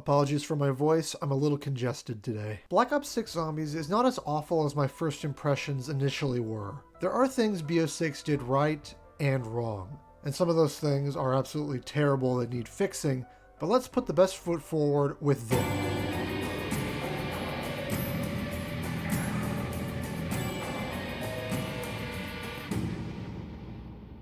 Apologies for my voice, I'm a little congested today. Black Ops 6 Zombies is not as awful as my first impressions initially were. There are things BO6 did right and wrong, and some of those things are absolutely terrible that need fixing, but let's put the best foot forward with this.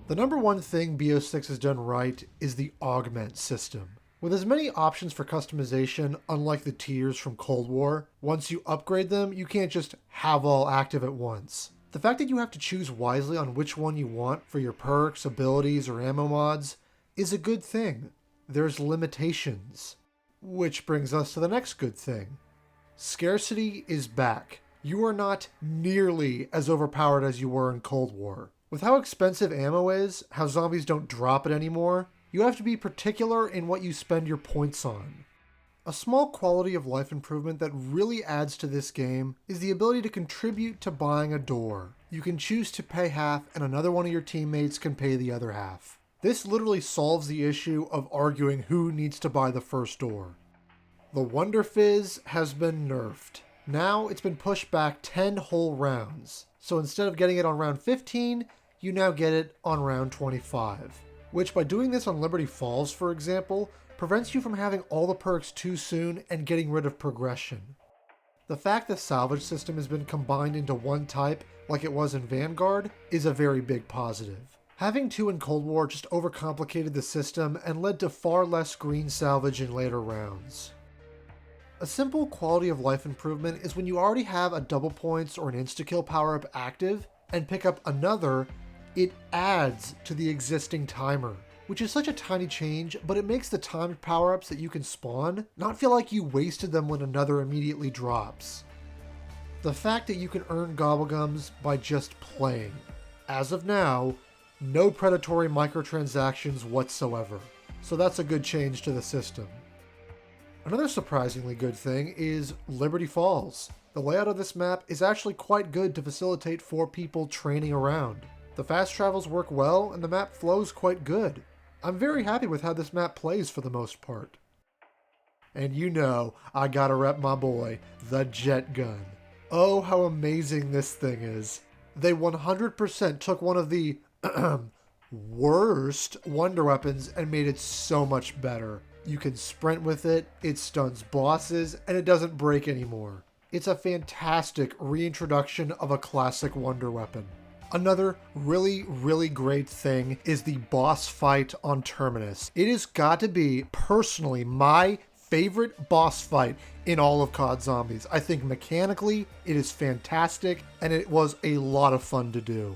The number one thing BO6 has done right is the augment system. With as many options for customization, unlike the tiers from Cold War, once you upgrade them, you can't just have all active at once. The fact that you have to choose wisely on which one you want for your perks, abilities, or ammo mods is a good thing. There's limitations. Which brings us to the next good thing. Scarcity is back. You are not nearly as overpowered as you were in Cold War. With how expensive ammo is, how zombies don't drop it anymore, you have to be particular in what you spend your points on. A small quality of life improvement that really adds to this game is the ability to contribute to buying a door. You can choose to pay half and another one of your teammates can pay the other half. This literally solves the issue of arguing who needs to buy the first door. The Wonder Fizz has been nerfed. Now it's been pushed back 10 whole rounds. So instead of getting it on round 15, you now get it on round 25. Which, by doing this on Liberty Falls, for example, prevents you from having all the perks too soon and getting rid of progression. The fact the salvage system has been combined into one type, like it was in Vanguard, is a very big positive. Having two in Cold War just overcomplicated the system and led to far less green salvage in later rounds. A simple quality of life improvement is when you already have a double points or an insta-kill power-up active and pick up another, it adds to the existing timer, which is such a tiny change, but it makes the timed power-ups that you can spawn not feel like you wasted them when another immediately drops. The fact that you can earn gobblegums by just playing. As of now, no predatory microtransactions whatsoever, so that's a good change to the system. Another surprisingly good thing is Liberty Falls. The layout of this map is actually quite good to facilitate 4 people training around. The fast travels work well, and the map flows quite good. I'm very happy with how this map plays for the most part. And you know, I gotta rep my boy, the jet gun. Oh, how amazing this thing is. They 100% took one of the worst wonder weapons and made it so much better. You can sprint with it, it stuns bosses, and it doesn't break anymore. It's a fantastic reintroduction of a classic wonder weapon. Another really great thing is the boss fight on Terminus. It has got to be, personally, my favorite boss fight in all of COD Zombies. I think mechanically, it is fantastic, and it was a lot of fun to do.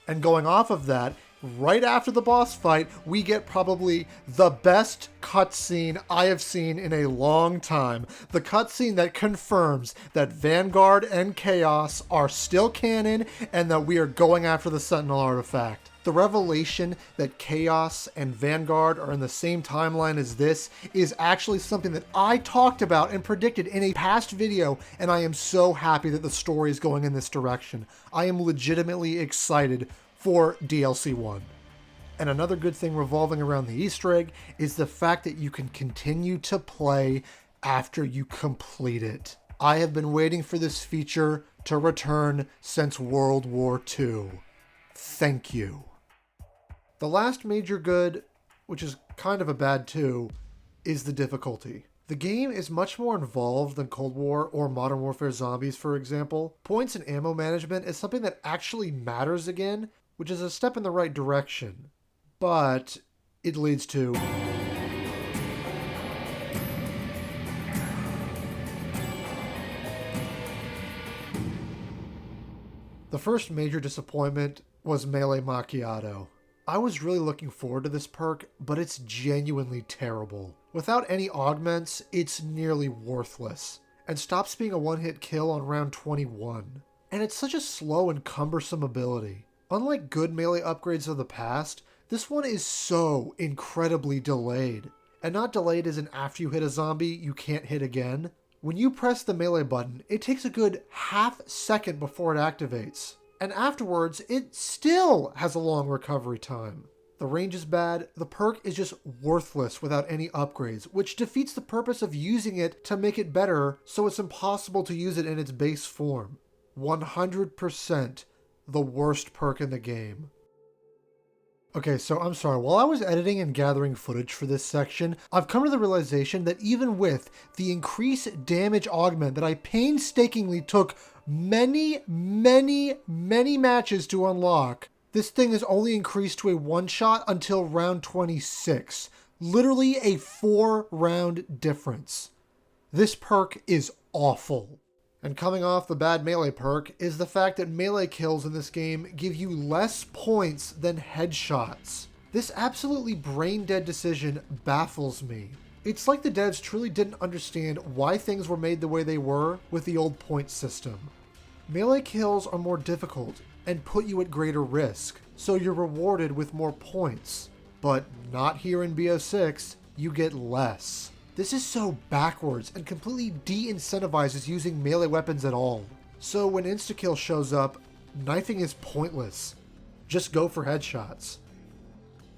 And going off of that, right after the boss fight, we get probably the best cutscene I have seen in a long time. The cutscene that confirms that Vanguard and Chaos are still canon and that we are going after the Sentinel artifact. The revelation that Chaos and Vanguard are in the same timeline as this is actually something that I talked about and predicted in a past video, and I am so happy that the story is going in this direction. I am legitimately excited for DLC 1. And another good thing revolving around the Easter egg is the fact that you can continue to play after you complete it. I have been waiting for this feature to return since World War II. Thank you. The last major good, which is kind of a bad too, is the difficulty. The game is much more involved than Cold War or Modern Warfare Zombies, for example. Points and ammo management is something that actually matters again, which is a step in the right direction. But it leads to the first major disappointment was Melee Macchiato. I was really looking forward to this perk, but it's genuinely terrible. Without any augments, it's nearly worthless, and stops being a one-hit kill on round 21. And it's such a slow and cumbersome ability. Unlike good melee upgrades of the past, this one is so incredibly delayed. And not delayed as in after you hit a zombie, you can't hit again. When you press the melee button, it takes a good half second before it activates. And afterwards, it still has a long recovery time. The range is bad, the perk is just worthless without any upgrades, which defeats the purpose of using it to make it better, so it's impossible to use it in its base form. 100% the worst perk in the game. Okay, so I'm sorry, while I was editing and gathering footage for this section, I've come to the realization that even with the increased damage augment that I painstakingly took many matches to unlock, this thing is only increased to a one-shot until round 26. Literally a 4-round difference. This perk is awful. And coming off the bad melee perk is the fact that melee kills in this game give you less points than headshots. This absolutely brain-dead decision baffles me. It's like the devs truly didn't understand why things were made the way they were with the old point system. Melee kills are more difficult and put you at greater risk, so you're rewarded with more points. But not here in BO6, you get less. This is so backwards and completely de-incentivizes using melee weapons at all. So when insta-kill shows up, knifing is pointless. Just go for headshots.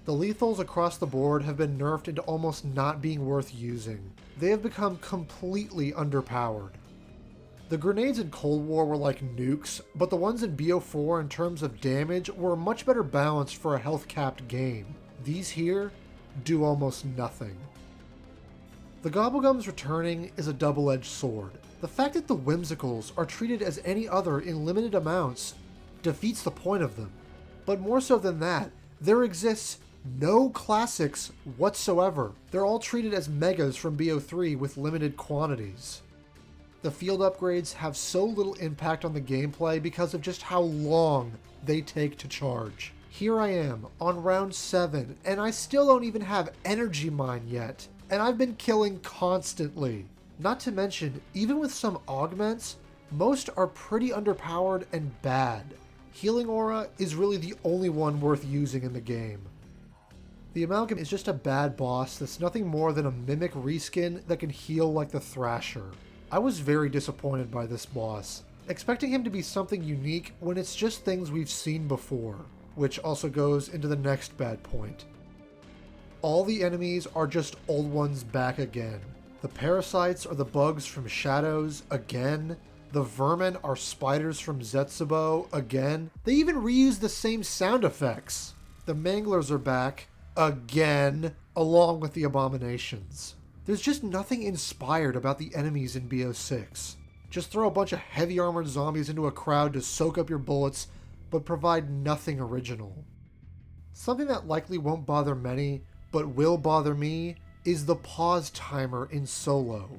The lethals across the board have been nerfed into almost not being worth using. They have become completely underpowered. The grenades in Cold War were like nukes, but the ones in BO4 in terms of damage were much better balanced for a health-capped game. These here do almost nothing. The Gobblegums returning is a double-edged sword. The fact that the Whimsicals are treated as any other in limited amounts defeats the point of them. But more so than that, there exists no classics whatsoever. They're all treated as megas from BO3 with limited quantities. The field upgrades have so little impact on the gameplay because of just how long they take to charge. Here I am, on round 7, and I still don't even have Energy Mine yet, and I've been killing constantly. Not to mention, even with some augments, most are pretty underpowered and bad. Healing Aura is really the only one worth using in the game. The Amalgam is just a bad boss that's nothing more than a mimic reskin that can heal like the Thrasher. I was very disappointed by this boss, expecting him to be something unique when it's just things we've seen before, which also goes into the next bad point. All the enemies are just old ones back again. The parasites are the bugs from Shadows again. The vermin are spiders from Zetsubo again. They even reuse the same sound effects. The manglers are back again, along with the abominations. There's just nothing inspired about the enemies in BO6. Just throw a bunch of heavy armored zombies into a crowd to soak up your bullets, but provide nothing original. Something that likely won't bother many, but will bother me, is the pause timer in solo.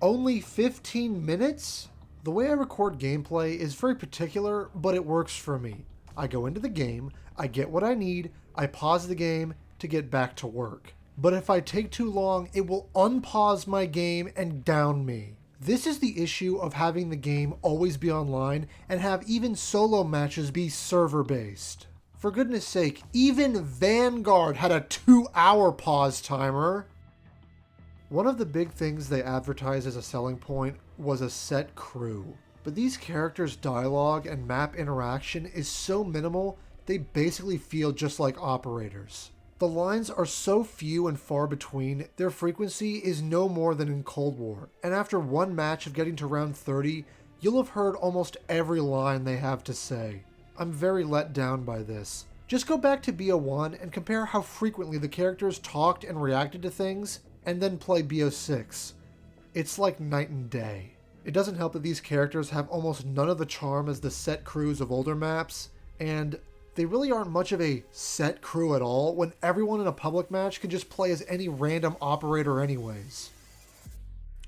Only 15 minutes? The way I record gameplay is very particular, but it works for me. I go into the game, I get what I need, I pause the game to get back to work. But if I take too long, it will unpause my game and down me. This is the issue of having the game always be online and have even solo matches be server-based. For goodness sake, even Vanguard had a 2-hour pause timer. One of the big things they advertised as a selling point was a set crew. But these characters' dialogue and map interaction is so minimal, they basically feel just like operators. The lines are so few and far between, their frequency is no more than in Cold War, and after one match of getting to round 30, you'll have heard almost every line they have to say. I'm very let down by this. Just go back to BO1 and compare how frequently the characters talked and reacted to things, and then play BO6. It's like night and day. It doesn't help that these characters have almost none of the charm as the set crews of older maps, and they really aren't much of a set crew at all when everyone in a public match can just play as any random operator anyways.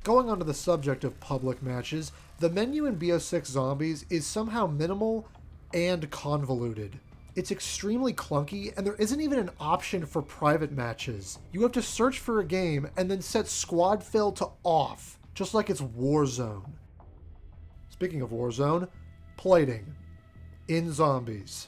Going on to the subject of public matches, the menu in BO6 Zombies is somehow minimal and convoluted. It's extremely clunky, and there isn't even an option for private matches. You have to search for a game and then set squad fill to off, just like it's Warzone. Speaking of Warzone, plating. In Zombies.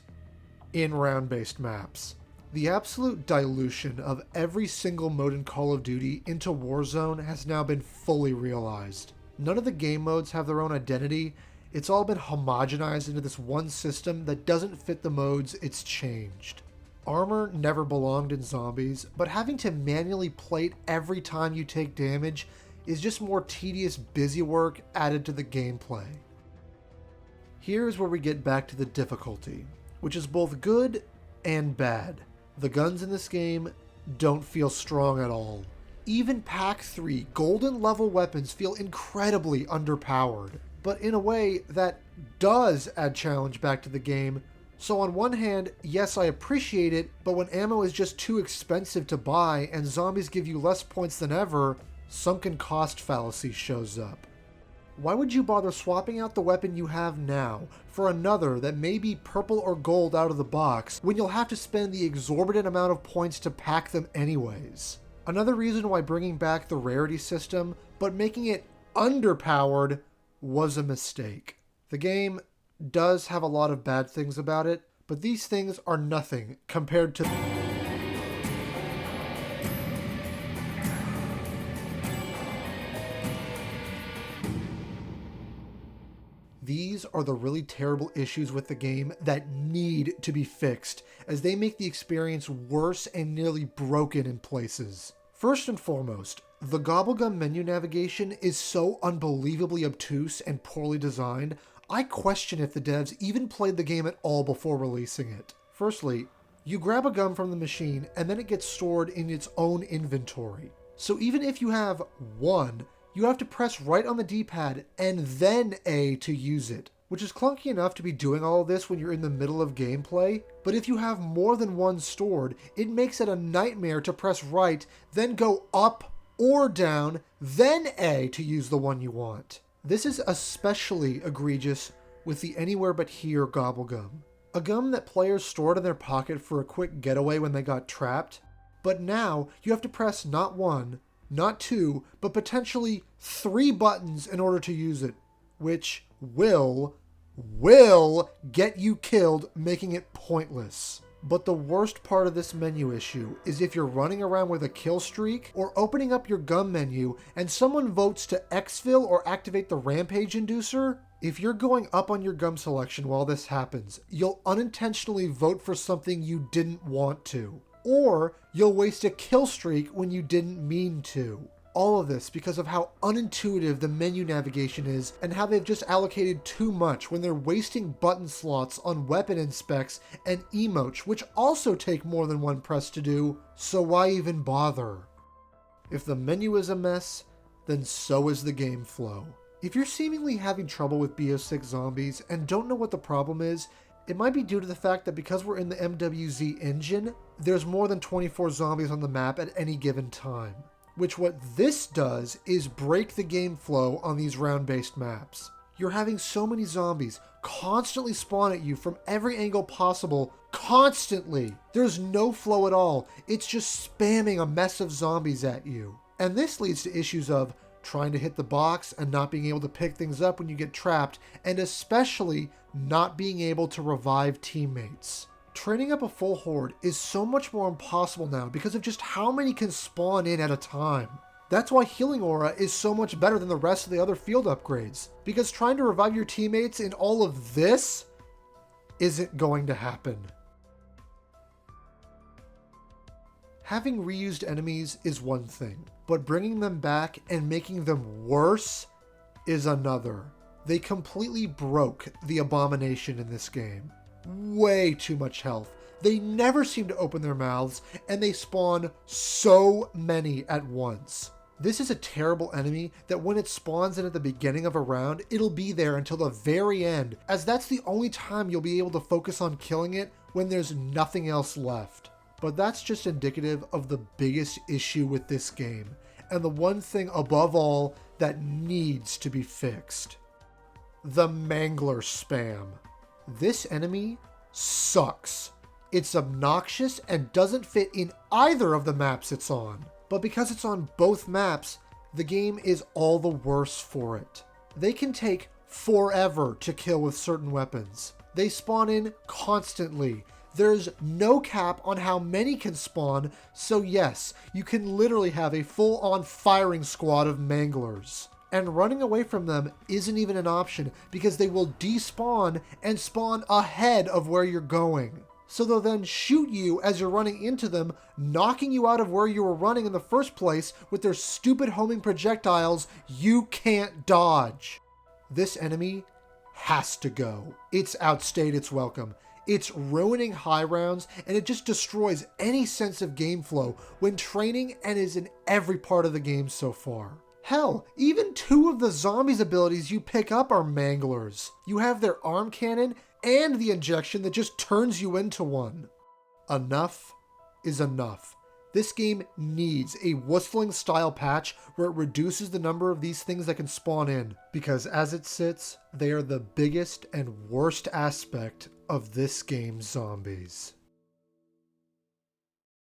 In round-based maps. The absolute dilution of every single mode in Call of Duty into Warzone has now been fully realized. None of the game modes have their own identity. It's all been homogenized into this one system that doesn't fit the modes it's changed. Armor never belonged in zombies, but having to manually plate every time you take damage is just more tedious busy work added to the gameplay. Here's where we get back to the difficulty, which is both good and bad. The guns in this game don't feel strong at all. Even Pack 3 golden level weapons feel incredibly underpowered, but in a way that does add challenge back to the game. So on one hand, yes, I appreciate it, but when ammo is just too expensive to buy and zombies give you less points than ever, sunken cost fallacy shows up. Why would you bother swapping out the weapon you have now for another that may be purple or gold out of the box when you'll have to spend the exorbitant amount of points to pack them anyways? Another reason why bringing back the rarity system, but making it underpowered, was a mistake. The game does have a lot of bad things about it, but these things are nothing compared to These are the really terrible issues with the game that need to be fixed, as they make the experience worse and nearly broken in places. First and foremost, the Gobblegum menu navigation is so unbelievably obtuse and poorly designed, I question if the devs even played the game at all before releasing it. Firstly, you grab a gum from the machine and then it gets stored in its own inventory. So even if you have one, you have to press right on the D-pad and then A to use it, which is clunky enough to be doing all of this when you're in the middle of gameplay, but if you have more than one stored, it makes it a nightmare to press right, then go up or down, then A to use the one you want. This is especially egregious with the Anywhere But Here Gobblegum, a gum that players stored in their pocket for a quick getaway when they got trapped, but now you have to press not one, not two, but potentially 3 buttons in order to use it, which will get you killed, making it pointless. But the worst part of this menu issue is if you're running around with a kill streak or opening up your gun menu and someone votes to exfil or activate the rampage inducer, if you're going up on your gum selection while this happens, you'll unintentionally vote for something you didn't want to. Or you'll waste a kill streak when you didn't mean to. All of this because of how unintuitive the menu navigation is and how they've just allocated too much when they're wasting button slots on weapon inspects and emotes, which also take more than one press to do, so why even bother? If the menu is a mess, then so is the game flow. If you're seemingly having trouble with BO6 zombies and don't know what the problem is, it might be due to the fact that because we're in the MWZ engine, there's more than 24 zombies on the map at any given time. Which what this does is break the game flow on these round-based maps. You're having so many zombies constantly spawn at you from every angle possible, constantly. There's no flow at all. It's just spamming a mess of zombies at you. And this leads to issues of trying to hit the box and not being able to pick things up when you get trapped, and especially not being able to revive teammates. Training up a full horde is so much more impossible now because of just how many can spawn in at a time. That's why Healing Aura is so much better than the rest of the other field upgrades, because trying to revive your teammates in all of this isn't going to happen. Having reused enemies is one thing, but bringing them back and making them worse is another. They completely broke the abomination in this game. Way too much health. They never seem to open their mouths, and they spawn so many at once. This is a terrible enemy that when it spawns in at the beginning of a round, it'll be there until the very end, as that's the only time you'll be able to focus on killing it when there's nothing else left. But that's just indicative of the biggest issue with this game, and the one thing above all that needs to be fixed. The Mangler spam. This enemy sucks. It's obnoxious and doesn't fit in either of the maps it's on. But because it's on both maps, the game is all the worse for it. They can take forever to kill with certain weapons. They spawn in constantly. There's no cap on how many can spawn, so yes, you can literally have a full-on firing squad of Manglers. And running away from them isn't even an option because they will despawn and spawn ahead of where you're going. so they'll then shoot you as you're running into them, knocking you out of where you were running in the first place with their stupid homing projectiles you can't dodge. This enemy has to go. It's outstayed its welcome. It's ruining high rounds, and it just destroys any sense of game flow when training and is in every part of the game so far. Hell, even 2 of the zombies' abilities you pick up are manglers. You have their arm cannon and the injection that just turns you into one. Enough is enough. This game needs a whistling style patch where it reduces the number of these things that can spawn in, because as it sits, they are the biggest and worst aspect of this game's zombies.